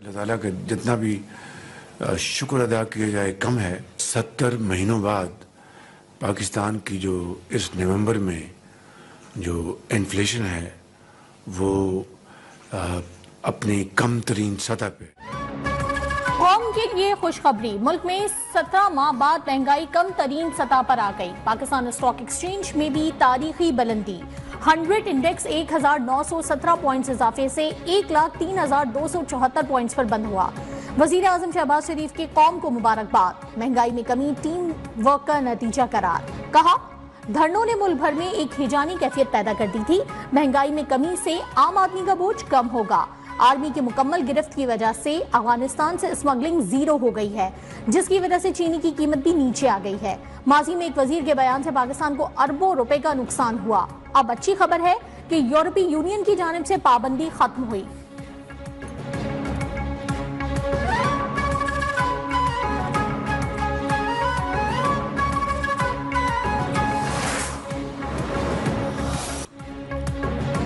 अल्लाह ताला का जितना भी शुक्र अदा किया जाए कम है। 70 महीनों बाद पाकिस्तान की जो इस नवंबर में जो इन्फ्लेशन है वो अपनी कम तरीन सतह पे। कौम के लिए खुशखबरी, मुल्क में 17 माह बाद महंगाई कम तरीन सतह पर आ गई। पाकिस्तान स्टॉक एक्सचेंज में भी तारीखी बुलंदी। 100 इंडेक्स 1917 पॉइंट्स इजाफे से 1,03,274 पॉइंट्स पर बंद हुआ। वजीर आजम शहबाज शरीफ के कौम को मुबारकबाद। महंगाई में कमी टीम वर्क का नतीजा करार। कहा, धरनों ने मुल्क भर में एक हिजानी कैफियत पैदा कर दी थी। महंगाई में कमी से आम आदमी का बोझ कम होगा। आर्मी की मुकम्मल गिरफ्त की वजह से अफगानिस्तान से स्मगलिंग जीरो हो गई है, जिसकी वजह से चीनी की कीमत भी नीचे आ गई है। माजी में एक वजीर के बयान से पाकिस्तान को अरबों रुपए का नुकसान हुआ। अब अच्छी खबर है कि यूरोपीय यूनियन की जानिब से पाबंदी खत्म हुई।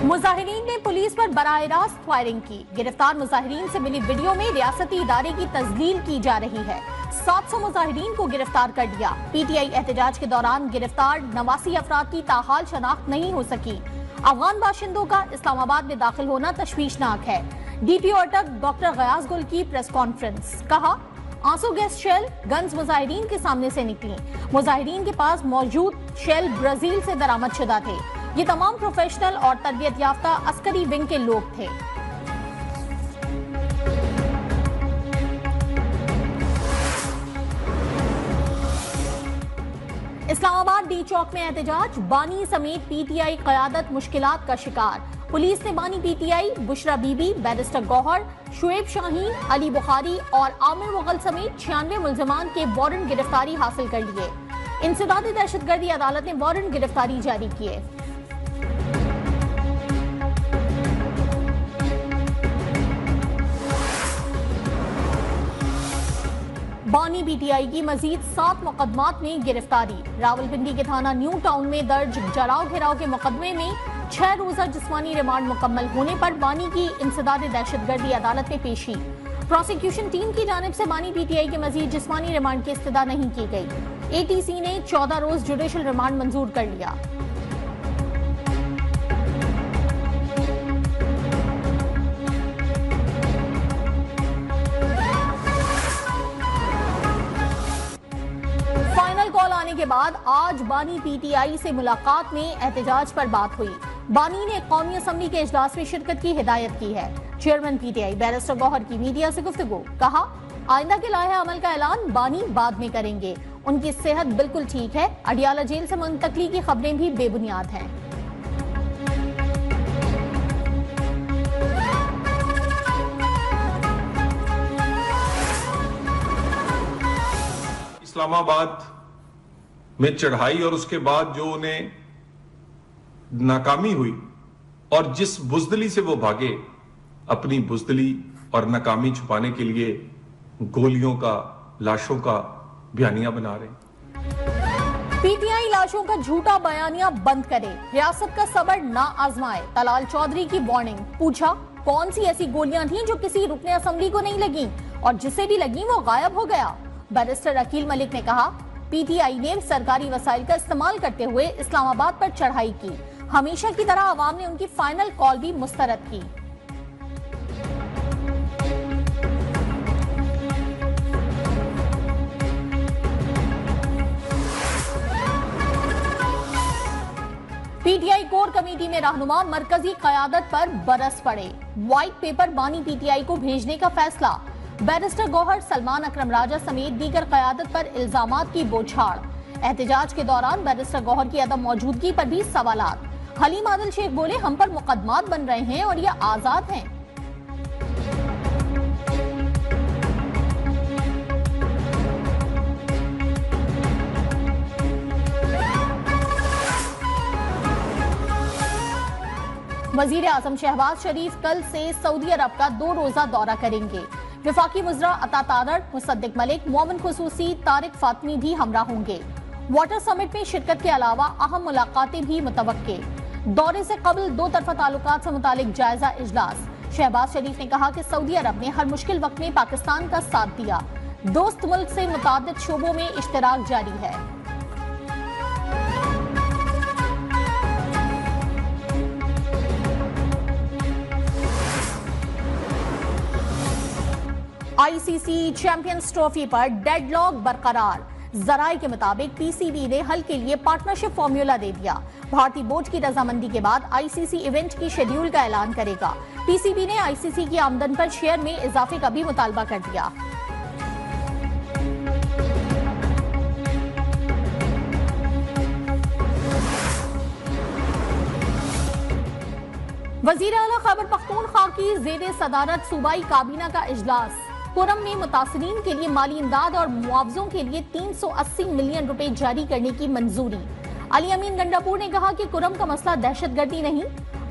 मुजाहिरीन ने पुलिस पर बराह रास्त फायरिंग की। गिरफ्तार मुजाहिरीन से मिली वीडियो में रियासती इदारे की तस्लील की जा रही है। 700 मुजाहिरीन को गिरफ्तार कर लिया। पीटीआई एहतजाज के दौरान गिरफ्तार 89 अफराद की ताहाल शनाख्त नहीं हो सकी। अफगान बाशिंदों का इस्लामाबाद में दाखिल होना तशवीशनाक है। डीपीओ अटक डॉक्टर गयास गुल की प्रेस कॉन्फ्रेंस। कहा, आंसू गैस शेल गन्स मुजाहिरीन के सामने से निकली। मुजाहिरीन के पास मौजूद शेल ब्राजील से दरामद शुदा थे। ये तमाम प्रोफेशनल और तरबियत याफ्ता अस्करी विंग के लोग थे। इस्लामाबाद डी चौक में एहतजाज। बानी समेत पीटीआई क़यादत मुश्किलात का शिकार। पुलिस ने बानी पीटीआई बुशरा बीबी, बैरिस्टर गौहर, शुएब शाहीन, अली बुखारी और आमिर मुगल समेत 96 मुल्जमान के वारंट गिरफ्तारी हासिल कर लिए। इंसदादी दहशतगर्दी अदालत ने वारंट गिरफ्तारी जारी किए। बानी पीटीआई की मजीद 7 मुकदमात में गिरफ्तारी। रावलपिंडी के थाना न्यू टाउन में दर्ज जराव घेराव के मुकदमे में 6 रोजा जिस्मानी रिमांड मुकम्मल होने पर बानी की इंसदाद दहशतगर्दी अदालत में पेशी। प्रोसिक्यूशन टीम की जानिब से बानी पीटीआई के मजीद जिस्मानी रिमांड की इस्तदा नहीं की गई। एटीसी ने 14 रोज जुडिशल रिमांड मंजूर कर लिया। कॉल आने के बाद आज बानी पीटीआई से मुलाकात में एहतजाज पर बात हुई। बानी ने कौमी असम्बली के इजलास में शिरकत की हिदायत की है। चेयरमैन पीटीआई बैरिस्टर गौहर की मीडिया से गुफ्तगू। कहा, आइंदा के लाहे अमल का ऐलान बानी बाद में करेंगे। उनकी सेहत बिल्कुल ठीक है। अडियाला जेल से मुंतकली की खबरें भी बेबुनियाद हैं। इस्लामाबाद में चढ़ाई और उसके बाद जो उन्हें नाकामी हुई और जिस बुजदली से वो भागे, अपनी बुजदली और नाकामी छुपाने के लिए गोलियों का, लाशों का बयानिया बना रहे। पीटीआई लाशों का झूठा बयानिया बंद करे, रियासत का सबर ना आजमाए। तलाल चौधरी की वार्निंग। पूछा, कौन सी ऐसी गोलियां थीं जो किसी रुकने असेंबली को नहीं लगी और जिसे भी लगी वो गायब हो गया। बैरिस्टर अकील मलिक ने कहा, पीटीआई ने सरकारी वसाइल का इस्तेमाल करते हुए इस्लामाबाद पर चढ़ाई की। हमेशा की तरह अवाम ने उनकी फाइनल कॉल भी मुस्तरद की। पीटीआई कोर कमेटी में रहनुमा मरकजी क़यादत पर बरस पड़े। व्हाइट पेपर बानी पीटीआई को भेजने का फैसला। बैरिस्टर गौहर, सलमान अकरम राजा समेत दीगर क़यादत पर इल्जामात की बौछार। एहतजाज के दौरान बैरिस्टर गौहर की अदम मौजूदगी पर भी सवालात। हलीम आदिल शेख बोले, हम पर मुकदमात बन रहे हैं और ये आजाद हैं। वजीर आजम शहबाज शरीफ कल से सऊदी अरब का 2 रोजा दौरा करेंगे। विफाकी वज़रा अता तारड़, मुसद्दिक मलिक, मोमिन खुसूसी, तारिक फातमी भी हमरा होंगे। वाटर समिट में शिरकत के अलावा अहम मुलाकातें भी मुतवक्के। दौरे से कबल 2 तरफा ताल्लुकात से मुतालिक जायजा इजलास। शहबाज शरीफ ने कहा कि सऊदी अरब ने हर मुश्किल वक्त में पाकिस्तान का साथ दिया। दोस्त मुल्क से मुताबिद शोबों में इश्तराक जारी है। आईसीसी चैंपियंस ट्रॉफी पर डेडलॉक बरकरार। जराए के मुताबिक पीसीबी ने हल के लिए पार्टनरशिप फॉर्मूला दे दिया। भारतीय बोर्ड की रजामंदी के बाद आईसीसी इवेंट की शेड्यूल का ऐलान करेगा। पीसीबी ने आईसीसी की आमदन पर शेयर में इजाफे का भी मुतालबा कर दिया। वजीर आला खैबर पख्तूनख्वा की जेर सदारत सूबाई काबीना का इजलास। कुरम में मुतासरीन के लिए माली इमदाद और मुआवजों के लिए 380 मिलियन रुपए जारी करने की मंजूरी। अली अमीन गंडापुर ने कहा कि कुरम का मसला दहशतगर्दी नहीं,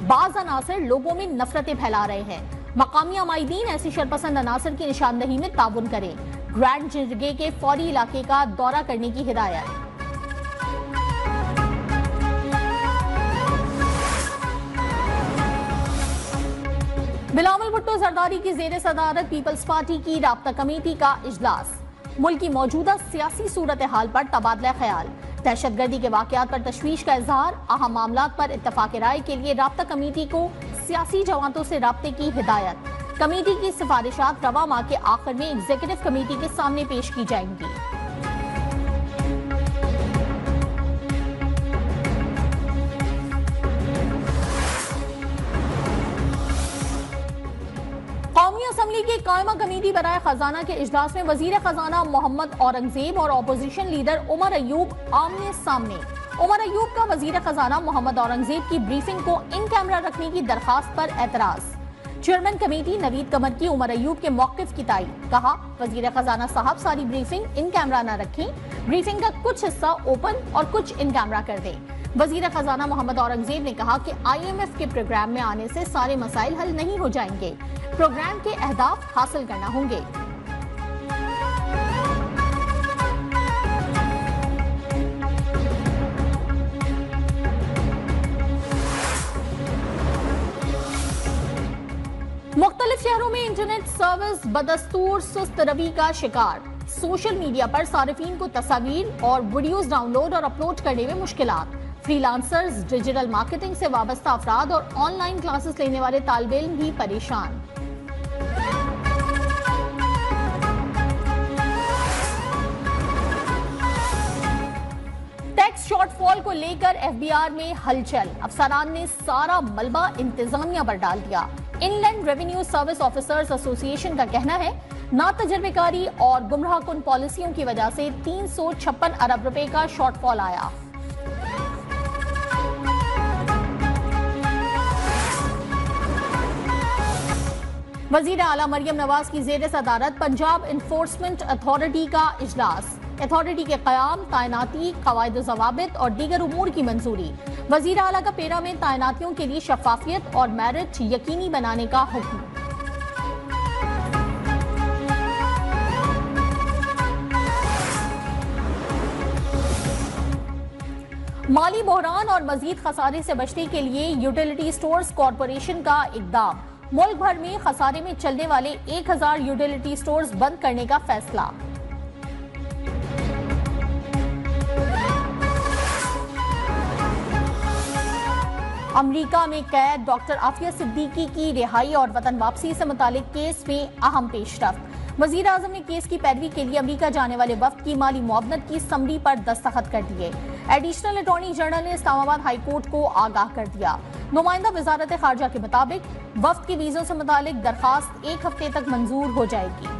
बाज अनासर लोगों में नफरतें फैला रहे हैं। मकामी अमायदीन ऐसी शरपसंद अनासर की निशानदही में ताउन करें। ग्रैंड जिरगे के फौरी इलाके का दौरा करने की हिदायत। बिलावल भुट्टो जरदारी की जेर सदारत पीपल्स पार्टी की राब्ता कमेटी का इजलास। मुल्क की मौजूदा सियासी सूरत हाल पर तबादला ख्याल। दहशतगर्दी के वाकयात पर तशवीश का इजहार। अहम मामलात पर इत्तफाक राय के लिए राब्ता कमेटी को सियासी जमातों से राब्ते की हिदायत। कमेटी की सिफारिशात रवा माह के आखिर में एग्जीक्यूटिव कमेटी के सामने पेश की जाएंगी। कौमी असम्बली की कायमा कमेटी बराए खजाना के इजलास में वजीर खजाना मोहम्मद औरंगजेब और अपोजिशन लीडर उमर अयूब आमने सामने। उमर अयूब का वजीर खजाना मोहम्मद औरंगजेब की ब्रीफिंग को इन कैमरा रखने की दरखास्त पर एतराज। चेयरमैन कमेटी नवीद कमर की उमर अयूब के मौकिफ की तायीद। कहा, वजीर खजाना साहब सारी ब्रीफिंग इन कैमरा न रखें, ब्रीफिंग का कुछ हिस्सा ओपन और कुछ इन कैमरा कर दें। वजीर खजाना मोहम्मद औरंगजेब ने कहा कि IMF के प्रोग्राम में आने से सारे मसाइल हल नहीं हो जाएंगे, प्रोग्राम के अहदाफ हासिल करना होंगे। मुख्तलिफ शहरों में इंटरनेट सर्विस बदस्तूर सुस्त रवि का शिकार। सोशल मीडिया पर सारिफीन को तस्वीर और वीडियोस डाउनलोड और अपलोड करने में मुश्किलात। फ्रीलांसर्स, डिजिटल मार्केटिंग से वाबस्ता अफराद और ऑनलाइन क्लासेस लेने वाले तालिब इल्म भी परेशान। टैक्स शॉर्टफॉल को लेकर FBR में हलचल। अफसरान ने सारा मलबा इंतजामिया पर डाल दिया। Inland revenue service officers association का कहना है, ना तजर्बेकारी और गुमराहकुन पॉलिसियों की वजह से 356 अरब रुपए का शॉर्टफॉल आया। वजीर आला मरियम नवाज की जेर सदारत पंजाब इन्फोर्समेंट अथॉरिटी का इजलास। अथॉरिटी के क़याम, तैनाती, क़वायद ज़वाबित और दीगर उमूर की मंजूरी। वजीर आला का पेरा में तैनातियों के लिए शफाफियत और मेरिट यकीनी बनाने का हुक्म। माली बहरान और मजीद खसारे से बचने के लिए यूटिलिटी स्टोर्स कॉरपोरेशन का इक़दाम। मुल्क भर में खसारे में चलने वाले 1000 यूटिलिटी स्टोर्स बंद करने का फैसला। अमरीका में कैद डॉक्टर आफिया सिद्दीकी की रिहाई और वतन वापसी से मुतालिक केस में अहम पेशरफ्त। वजीर आजम ने केस की पैरवी के लिए अमरीका जाने वाले वफ्द की माली मुआवनत की समरी पर दस्तखत कर दिए। एडिशनल अटॉर्नी जनरल ने इस्लामाबाद हाई कोर्ट को आगाह कर दिया। नुमाइंदा वजारत खारजा के मुताबिक वफ्द के वीजों से मुतालिक दरखास्त 1 हफ्ते तक मंजूर हो जाएगी।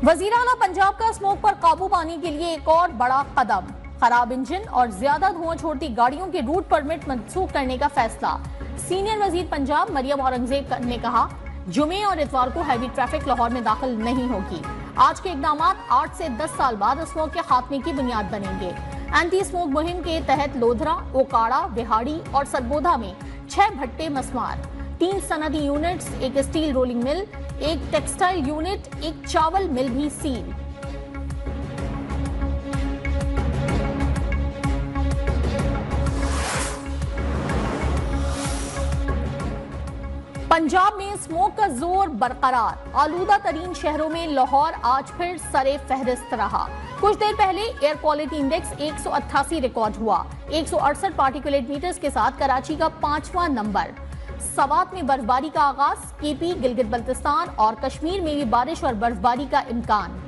वजीर आला पंजाब का स्मोक पर काबू पाने के लिए एक और बड़ा कदम। खराब इंजन और ज्यादा धुआं छोड़ती गाड़ियों के रूट परमिट मंसूख करने का फैसला। सीनियर वजीर पंजाब मरियम औरंगजेब ने कहा, जुमे और इतवार को हैवी ट्रैफिक लाहौर में दाखिल नहीं होगी। आज के इकदाम 8 से 10 साल बाद स्मोक के खात्मे की बुनियाद बनेंगे। एंटी स्मोक मुहिम के तहत लोधरा, ओकाड़ा, बिहाड़ी और सरगोधा में 6 भट्टे मस्मार, 3 सनदी units, 1 steel rolling mill, 1 textile unit, 1 चावल मिल भी सील। पंजाब में स्मोक का जोर बरकरार। आलूदा तरीन शहरों में लाहौर आज फिर सरे फहरिस्त रहा। कुछ देर पहले एयर क्वालिटी इंडेक्स 188 रिकॉर्ड हुआ। 168 पार्टिकुलेट मीटर्स के साथ कराची का 5वां नंबर। सवात में बर्फबारी का आगाज। केपी, गिलगित बल्तिस्तान और कश्मीर में भी बारिश और बर्फबारी का इम्कान।